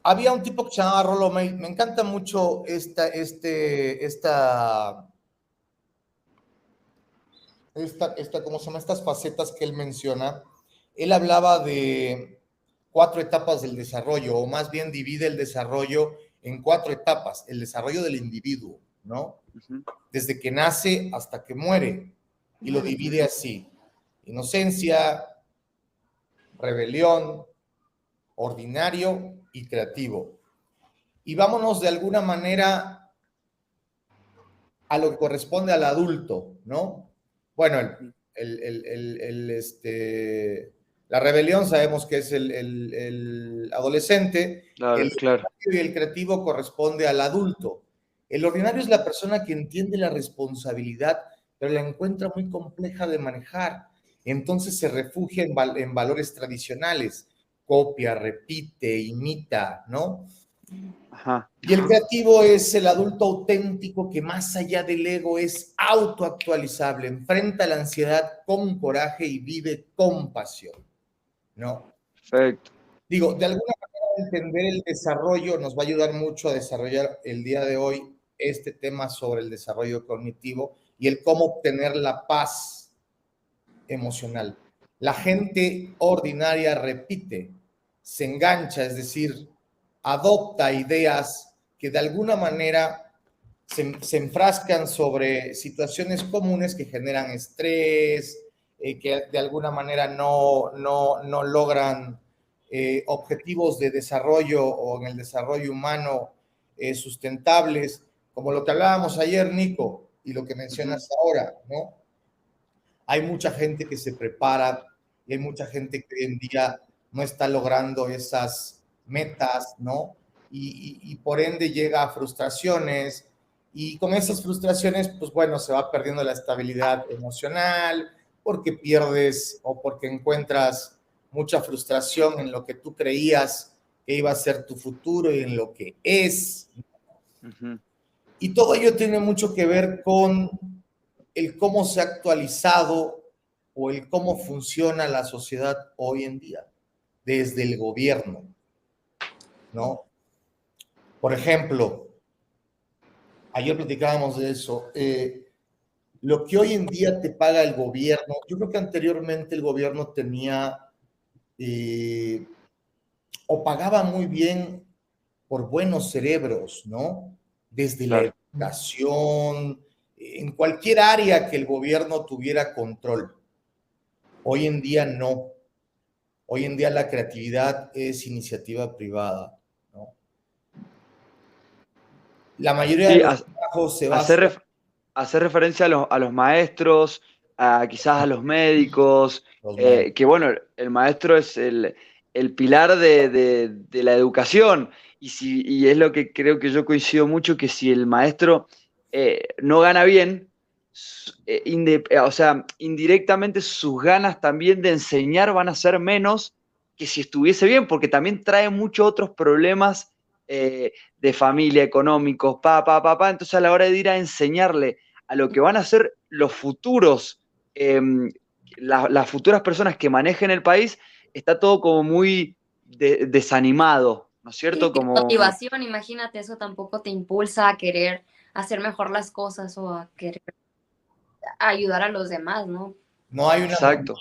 había un tipo que se llamaba Rollo May. Me encanta mucho ¿cómo se llama? Estas facetas que él menciona. Él hablaba de 4 etapas del desarrollo, o más bien divide el desarrollo en 4 etapas. El desarrollo del individuo, ¿no? Desde que nace hasta que muere. Y lo divide así: inocencia, rebelión, ordinario y creativo. Y vámonos de alguna manera a lo que corresponde al adulto, ¿no? Bueno, la rebelión sabemos que es el adolescente, el Claro. ordinario y el creativo corresponde al adulto. El ordinario es la persona que entiende la responsabilidad, pero la encuentra muy compleja de manejar. Entonces se refugia en valores tradicionales, copia, repite, imita, ¿no? Ajá. Y el creativo es el adulto auténtico que más allá del ego es autoactualizable, enfrenta la ansiedad con coraje y vive con pasión, ¿no? Perfecto. Digo, de alguna manera entender el desarrollo nos va a ayudar mucho a desarrollar el día de hoy este tema sobre el desarrollo cognitivo y el cómo obtener la paz emocional. La gente ordinaria repite, se engancha, es decir, adopta ideas que de alguna manera se enfrascan sobre situaciones comunes que generan estrés, que de alguna manera no logran objetivos de desarrollo o en el desarrollo humano sustentables, como lo que hablábamos ayer, Nico, y lo que mencionas ahora, ¿no? Hay mucha gente que se prepara y hay mucha gente que hoy en día no está logrando esas metas, ¿no? Y por ende llega a frustraciones y con esas frustraciones, pues bueno, se va perdiendo la estabilidad emocional porque pierdes o porque encuentras mucha frustración en lo que tú creías que iba a ser tu futuro y en lo que es. Y todo ello tiene mucho que ver con el cómo se ha actualizado o el cómo funciona la sociedad hoy en día, desde el gobierno, ¿no? Por ejemplo, ayer platicábamos de eso, lo que hoy en día te paga el gobierno, yo creo que anteriormente el gobierno tenía o pagaba muy bien por buenos cerebros, ¿no? Desde la Claro. educación, en cualquier área que el gobierno tuviera control. Hoy en día no. Hoy en día la creatividad es iniciativa privada, ¿no? La mayoría de Sí, los trabajos se hacer, basan hacer referencia a los maestros, quizás a los médicos, en los maestros. que bueno, el maestro es el pilar de la educación. Y es lo que creo que yo coincido mucho, que si el maestro no gana bien, o sea, indirectamente sus ganas también de enseñar van a ser menos que si estuviese bien, porque también trae muchos otros problemas de familia, económicos, entonces a la hora de ir a enseñarle a lo que van a ser los futuros, eh, las futuras personas que manejen el país, está todo como muy desanimado, ¿no es Sí, cierto? sin Como, motivación, imagínate, eso tampoco te impulsa a querer hacer mejor las cosas o a querer ayudar a los demás, ¿no? No hay una, exacto,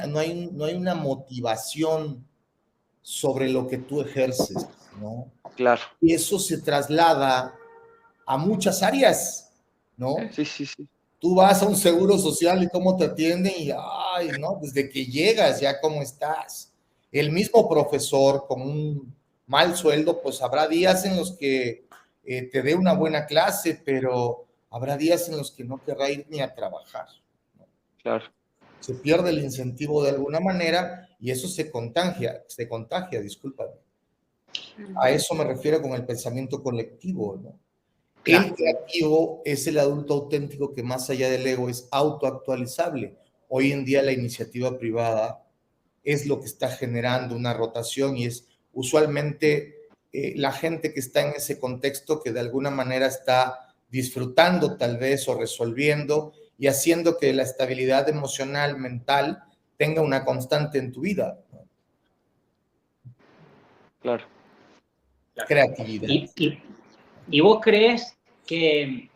no hay una motivación sobre lo que tú ejerces, ¿no? claro, Y eso se traslada a muchas áreas, ¿no? sí, Tú vas a un seguro social y cómo te atienden y, ay, ¿no? Desde que llegas ya cómo estás. El mismo profesor con un mal sueldo, pues habrá días en los que te dé una buena clase, pero habrá días en los que no querrá ir ni a trabajar, ¿no? claro. Se pierde el incentivo de alguna manera y eso se contagia, discúlpame. A eso me refiero con el pensamiento colectivo, ¿no? El Claro. creativo es el adulto auténtico que más allá del ego es autoactualizable. Hoy en día la iniciativa privada es lo que está generando una rotación y es usualmente la gente que está en ese contexto que de alguna manera está disfrutando tal vez o resolviendo y haciendo que la estabilidad emocional, mental, tenga una constante en tu vida, ¿no? Claro. Claro. creatividad. Y vos crees que,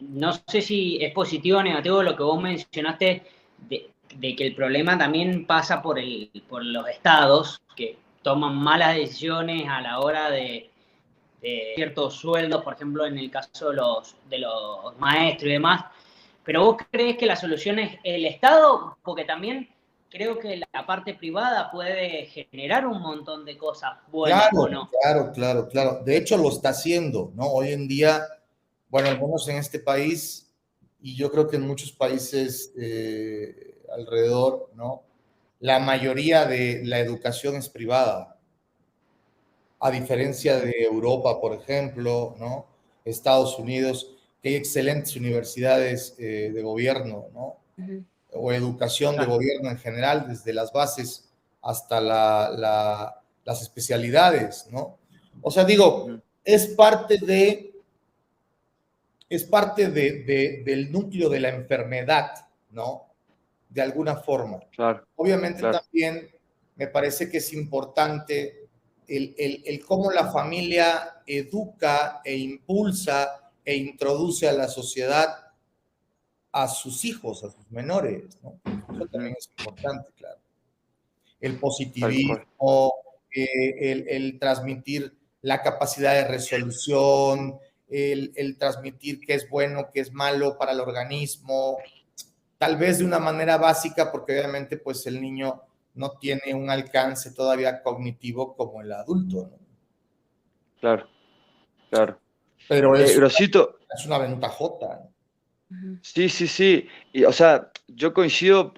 no sé si es positivo o negativo lo que vos mencionaste, de que el problema también pasa por los estados que toman malas decisiones a la hora de ciertos sueldos, por ejemplo, en el caso de los maestros y demás. Pero vos crees que la solución es el Estado, porque también creo que la parte privada puede generar un montón de cosas buenas, Claro, ¿o no? claro. De hecho, lo está haciendo, ¿no? Hoy en día, bueno, al menos en este país, y yo creo que en muchos países alrededor, ¿no? La mayoría de la educación es privada, a diferencia de Europa, por ejemplo, ¿no? Estados Unidos, que hay excelentes universidades de gobierno, ¿no? Ujú. O educación de Claro. gobierno en general, desde las bases hasta las especialidades, ¿no? O sea, digo, es parte del núcleo de la enfermedad, ¿no? De alguna forma. Claro, Obviamente claro. también me parece que es importante el cómo la familia educa e impulsa e introduce a la sociedad a sus hijos, a sus menores, ¿no? Eso también es importante, claro. El Tal cual. positivismo, el transmitir la capacidad de resolución, el transmitir qué es bueno, qué es malo para el organismo, tal vez de una manera básica, porque obviamente pues el niño no tiene un alcance todavía cognitivo como el adulto, ¿no? Claro, claro. Pero Grosito, es una ventajota, ¿no? Ujú. sí, sí, sí. Y, o sea, yo coincido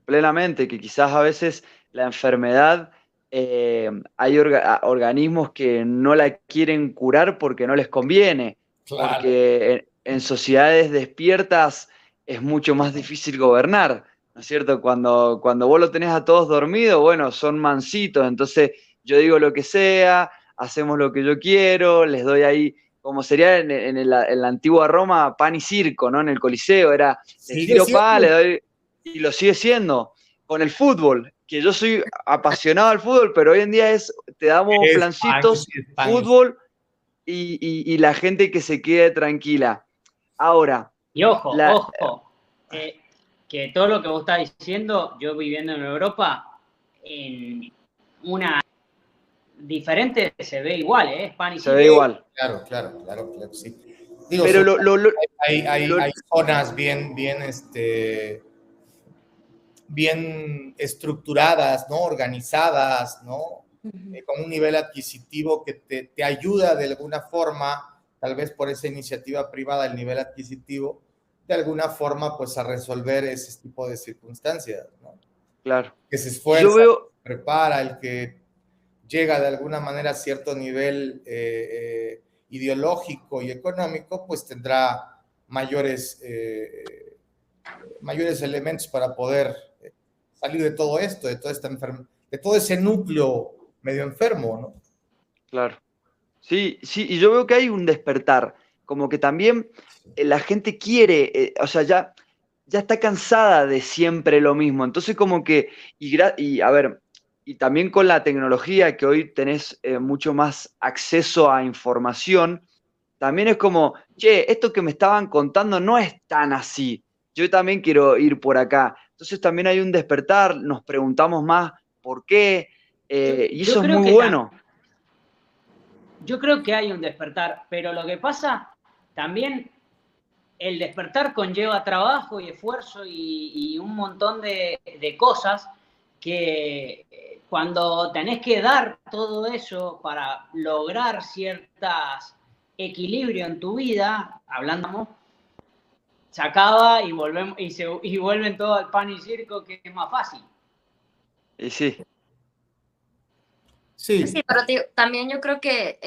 plenamente que quizás a veces la enfermedad, hay organismos que no la quieren curar porque no les conviene, Claro, porque en sociedades despiertas es mucho más difícil gobernar, ¿no es cierto? Cuando vos lo tenés a todos dormidos, bueno, son mansitos, entonces yo digo lo que sea, hacemos lo que yo quiero, les doy ahí como sería en la antigua Roma, pan y circo, ¿no? En el Coliseo, era, le sigue tiro pan, le siendo. doy, y lo sigue siendo. Con el fútbol, que yo soy apasionado al fútbol, pero hoy en día te damos flancitos, Es pan. fútbol y la gente que se quede tranquila. Ahora, Y ojo, la, que todo lo que vos estás diciendo, yo viviendo en Europa, en una diferente se ve igual, ¿eh? Es pan y se ve circo. igual. Claro, sí. Digo, Pero hay zonas bien estructuradas, ¿no? Organizadas, ¿no? Ujú. Con un nivel adquisitivo que te ayuda de alguna forma, tal vez por esa iniciativa privada, el nivel adquisitivo, de alguna forma, pues a resolver ese tipo de circunstancias, ¿no? claro. Que se Y yo esfuerza, veo, prepara, el que llega de alguna manera a cierto nivel ideológico y económico, pues tendrá mayores elementos para poder salir de todo esto, de toda esta de todo ese núcleo medio enfermo, ¿no? claro. Sí, sí, y yo veo que hay un despertar, como que también la gente quiere, o sea, ya está cansada de siempre lo mismo. Entonces, como que, y a ver, y también con la tecnología, que hoy tenés mucho más acceso a información, también es como, che, esto que me estaban contando no es tan así. Yo también quiero ir por acá. Entonces también hay un despertar, nos preguntamos más por qué, y Yo eso es creo muy que bueno. yo creo que hay un despertar, pero lo que pasa también, el despertar conlleva trabajo y esfuerzo y un montón de cosas que cuando tenés que dar todo eso para lograr ciertas equilibrio en tu vida, hablando, se acaba y volvemos y vuelven todo al pan y circo, que es más fácil. Y sí, Sí, Sí, pero también yo creo que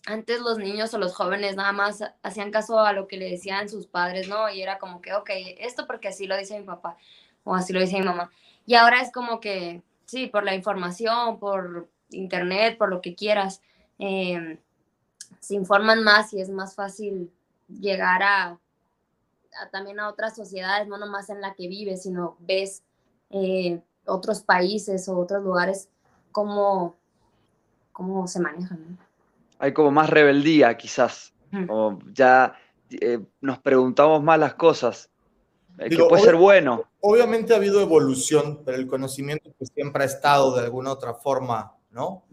antes los niños o los jóvenes nada más hacían caso a lo que le decían sus padres, ¿no? Y era como que, ok, esto porque así lo dice mi papá o así lo dice mi mamá. Y ahora es como que, sí, por la información, por internet, por lo que quieras, eh, se informan más y es más fácil llegar también a otras sociedades, no nomás en la que vives, sino ves otros países o otros lugares, cómo cómo se manejan, ¿no? Hay como más rebeldía, quizás. O ya nos preguntamos más las cosas, que puede ser bueno. Obviamente ha habido evolución, pero el conocimiento pues siempre ha estado de alguna otra forma, ¿no?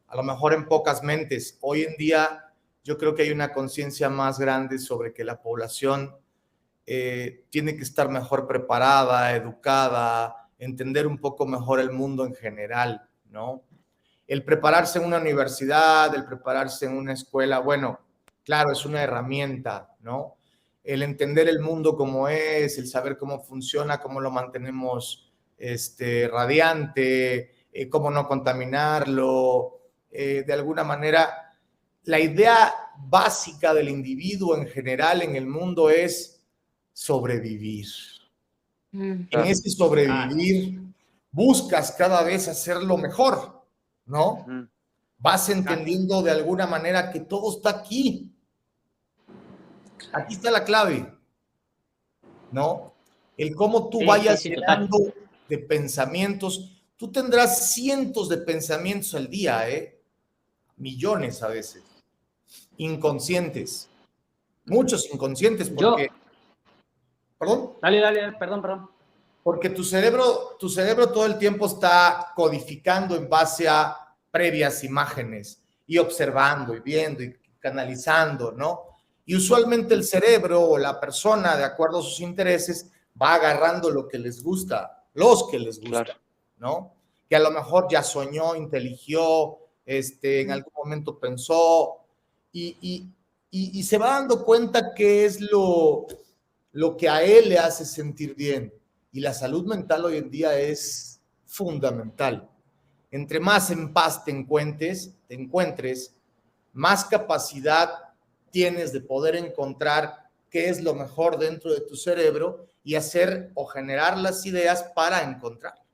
A lo mejor en pocas mentes. Hoy en día yo creo que hay una conciencia más grande sobre que la población tiene que estar mejor preparada, educada, entender un poco mejor el mundo en general, ¿no? El prepararse en una universidad, el prepararse en una escuela, bueno, claro, es una herramienta, ¿no? El entender el mundo como es, el saber cómo funciona, cómo lo mantenemos radiante, cómo no contaminarlo, de alguna manera, la idea básica del individuo en general en el mundo es sobrevivir. En ese sobrevivir buscas cada vez hacerlo mejor, ¿no? Vas entendiendo de alguna manera que todo está aquí. Aquí está la clave, ¿no? El cómo tú vayas llenando de pensamientos. Tú tendrás cientos de pensamientos al día, millones a veces, inconscientes, muchos inconscientes, porque... ¿Perdón? Dale, perdón. Porque tu cerebro todo el tiempo está codificando en base a previas imágenes y observando y viendo y canalizando, ¿no? Y usualmente el cerebro o la persona, de acuerdo a sus intereses, va agarrando lo que les gusta, los que les gusta, claro, ¿no? Que a lo mejor ya soñó, inteligió, en algún momento pensó y se va dando cuenta que es lo que a él le hace sentir bien. Y la salud mental hoy en día es fundamental. Entre más en paz te encuentres, más capacidad tienes de poder encontrar qué es lo mejor dentro de tu cerebro y hacer o generar las ideas para encontrarlas.